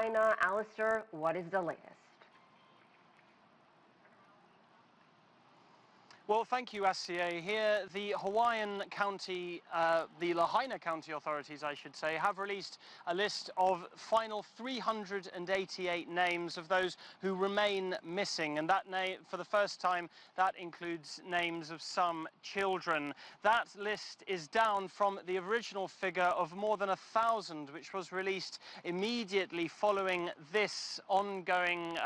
Lahaina. Alasdair, what is the latest? Well, thank you, SCA. Here, the Hawaiian County, the Lahaina County authorities, I should say, have released a list of final 388 names of those who remain missing. And that name, for the first time, that includes names of some children. That list is down from the original figure of more than 1,000, which was released immediately following this ongoing,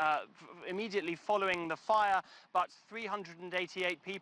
immediately following the fire. But 388 people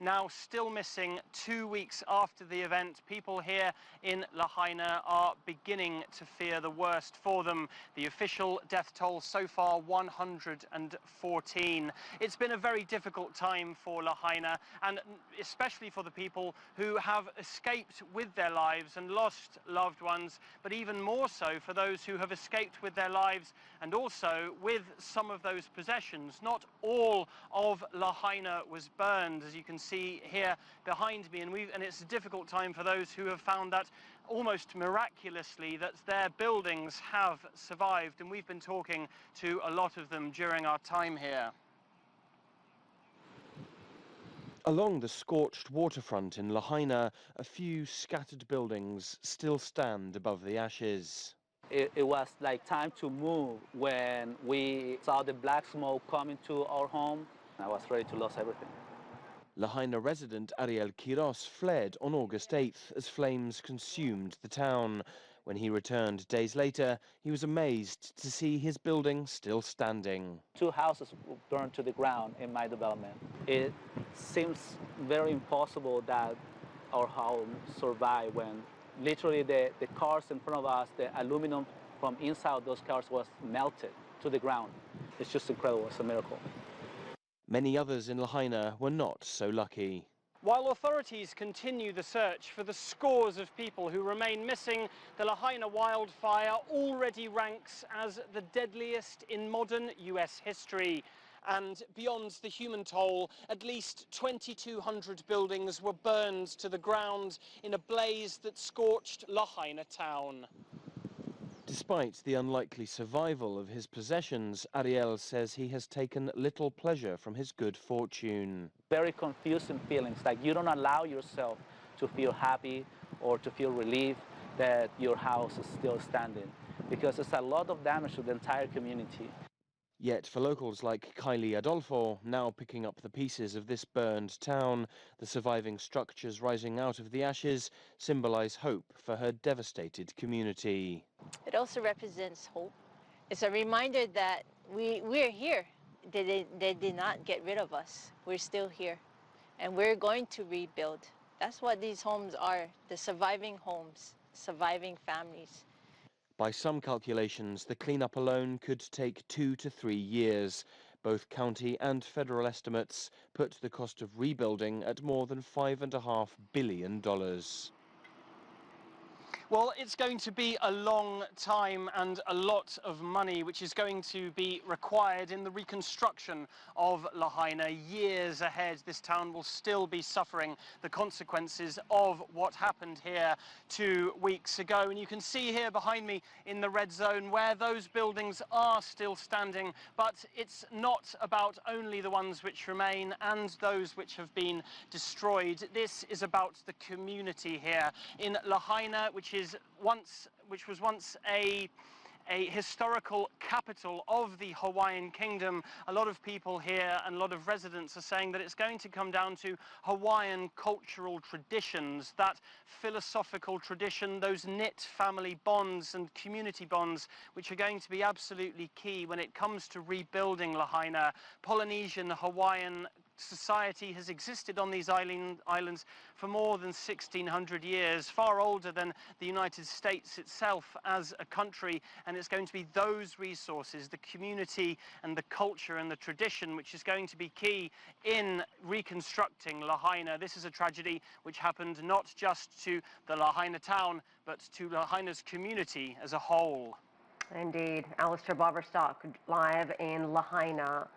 now still missing 2 weeks after the event. People here in Lahaina are beginning to fear the worst for them. The official death toll so far, 114. It's been a very difficult time for Lahaina, and especially for the people who have escaped with their lives and lost loved ones, but even more so for those who have escaped with their lives and also with some of those possessions. Not all of Lahaina was burned, as you can see here behind me, and it's a difficult time for those who have found that almost miraculously that their buildings have survived, and we've been talking to a lot of them during our time here. Along the scorched waterfront in Lahaina, a few scattered buildings still stand above the ashes. It was like time to move when we saw the black smoke coming to our home. I was ready to lose everything. Lahaina resident Ariel Quiros fled on August 8th as flames consumed the town. When he returned days later, he was amazed to see his building still standing. 2 houses burned to the ground in my development. It seems very impossible that our home survived when literally the cars in front of us, the aluminum from inside those cars was melted to the ground. It's just incredible. It's a miracle. Many others in Lahaina were not so lucky. While authorities continue the search for the scores of people who remain missing, the Lahaina wildfire already ranks as the deadliest in modern US history. And beyond the human toll, at least 2,200 buildings were burned to the ground in a blaze that scorched Lahaina town. Despite the unlikely survival of his possessions, Ariel says he has taken little pleasure from his good fortune. Very confusing feelings, like you don't allow yourself to feel happy or to feel relief that your house is still standing, because it's a lot of damage to the entire community. Yet for locals like Kylie Adolfo, now picking up the pieces of this burned town, the surviving structures rising out of the ashes symbolize hope for her devastated community. It also represents hope. It's a reminder that we're here. They did not get rid of us. We're still here, and we're going to rebuild. That's what these homes are, the surviving homes, surviving families. By some calculations, the cleanup alone could take 2 to 3 years. Both county and federal estimates put the cost of rebuilding at more than $5.5 billion. Well, it's going to be a long time and a lot of money which is going to be required in the reconstruction of Lahaina. Years ahead, this town will still be suffering the consequences of what happened here 2 weeks ago. And you can see here behind me in the red zone where those buildings are still standing, but it's not about only the ones which remain and those which have been destroyed. This is about the community here in Lahaina, which was once a historical capital of the Hawaiian Kingdom. A lot of people here and a lot of residents are saying that it's going to come down to Hawaiian cultural traditions, that philosophical tradition, those knit family bonds and community bonds, which are going to be absolutely key when it comes to rebuilding Lahaina. Polynesian Hawaiian society has existed on these islands for more than 1,600 years, far older than the United States itself as a country, and it's going to be those resources, the community and the culture and the tradition, which is going to be key in reconstructing Lahaina. This is a tragedy which happened not just to the Lahaina town, but to Lahaina's community as a whole. Indeed. Alasdair Baverstock live in Lahaina.